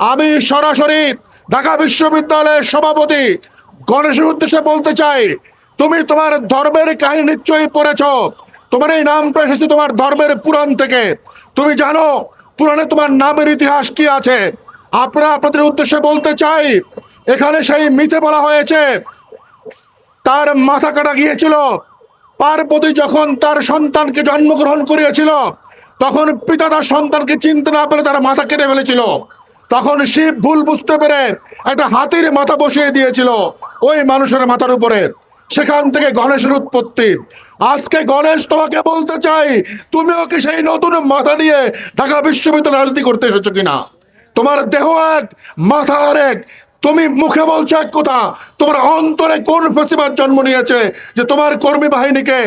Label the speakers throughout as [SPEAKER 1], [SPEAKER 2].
[SPEAKER 1] আমি সরাসরি ঢাকা বিশ্ববিদ্যালয়ের সভাপতি গণেশের উদ্দেশ্যে বলতে চাই, তুমি তোমার ধর্মের কাহিনী নিশ্চয়ই পড়েছ। তোমার এই নামটা এসেছে তোমার ধর্মের পুরাণ থেকে। তুমি জানো পুরাণে তোমার নামের ইতিহাস কি আছে। আপনাদের উদ্দেশ্যে বলতে চাই, এখানে সেই মিথে বলা হয়েছে তার মাথা কাটা গিয়েছিল। পার্বতী যখন তার সন্তানকে জন্মগ্রহণ করিয়েছিল, তখন পিতা তার সন্তানকে চিনতে না পেরে তার মাথা কেটে ফেলেছিল। তখন শিব ভুল বুঝতে পেরে একটা হাতির মাথা বসিয়ে দিয়েছিল ওই মানুষের মাথার উপরে। সেখান থেকে গণেশের উৎপত্তি। আজকে গণেশ তোমাকে বলতে চাই, তুমিও কি সেই নতুন মাথা নিয়ে ঢাকা বিশ্ববিদ্যালয়ে রাজনীতি করতে এসেছো কিনা? তোমার দেহ এক, মাথা আর এক। তুমি মুখে বলছো এক কথা, তোমার অন্তরে কোন ফেসিবাদ জন্ম নিয়েছে যে তোমার কর্মী বাহিনীকে,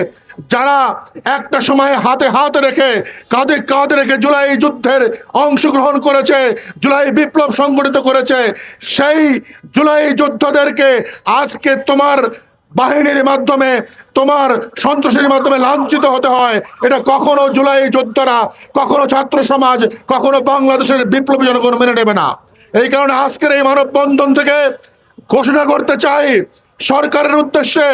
[SPEAKER 1] যারা একটা সময় হাতে হাত রেখে কাঁধে কাঁধ রেখে জুলাই যুদ্ধের অংশগ্রহণ করেছে, জুলাই বিপ্লব সংগঠিত করেছে, সেই জুলাই যোদ্ধাদেরকে আজকে তোমার বাহিনীর মাধ্যমে, তোমার সন্ত্রাসের মাধ্যমে লাঞ্ছিত হতে হয়। এটা কখনো জুলাই যোদ্ধারা, কখনো ছাত্র সমাজ, কখনো বাংলাদেশের বিপ্লবী জনগণ মেনে নেবে না। এই কারণে আজকের এই মানববন্ধন থেকে ঘোষণা করতে চাই সরকারের উদ্দেশ্যে,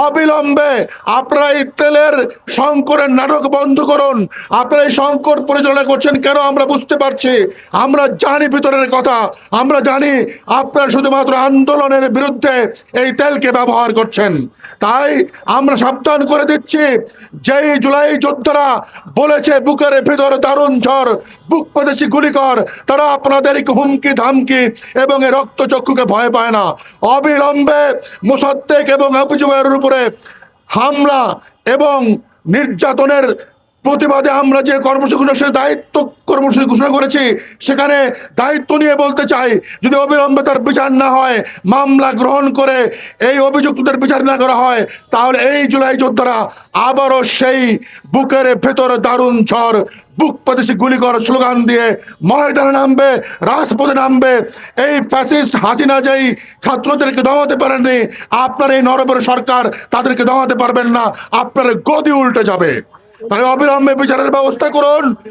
[SPEAKER 1] অবিলম্বে আপনারা এই তেলের সংকটের নাটক বন্ধ করুন। আপনারা এই সংকট পরিচালনা করছেন কেন আমরা বুঝতে পারছি। আমরা জানি ভিতরের কথা, আমরা জানি আপনারা শুধুমাত্র আন্দোলনের বিরুদ্ধে এই তেলকে ব্যবহার করছেন। তাই আমরা সাবধান করে দিচ্ছি, যেই জুলাই যোদ্ধারা বলেছে বুকের ভিতর দারুণ ঝড়, বুক পেতেছি গুলি কর, তারা আপনাদের হুমকি ধামকি এবং এই রক্তচক্ষুকে ভয় পায় না। অবিলম্বে মোসাদ্দেক এবং আবু জুবায়েরের উপরে হামলা এবং নির্যাতনের প্রতিবাদে আমরা যে কর্মসূচি দায়িত্ব কর্মসূচি ঘোষণা করেছি, সেখানে দায়িত্ব নিয়ে বলতে চাই, যদি অবিলম্বে তার বিচার না হয়, মামলা গ্রহণ করে এই অভিযুক্তদের বিচার না করা হয়, তাহলে এই জুলাই যোদ্ধারা আবারও সেই বুকের ভেতর দারুণ ঝড়, বুক পেতেছি গুলি কর স্লোগান দিয়ে ময়দানে নামবে, রাজপথে নামবে। এই ফ্যাসিস্ট হাসিনা যেই ছাত্রদেরকে দমাতে পারেননি, আপনার এই নরবর সরকার তাদেরকে দমাতে পারবেন না। আপনার গদি উল্টে যাবে। তাই অবিলম্বে বিচারের ব্যবস্থা করুন।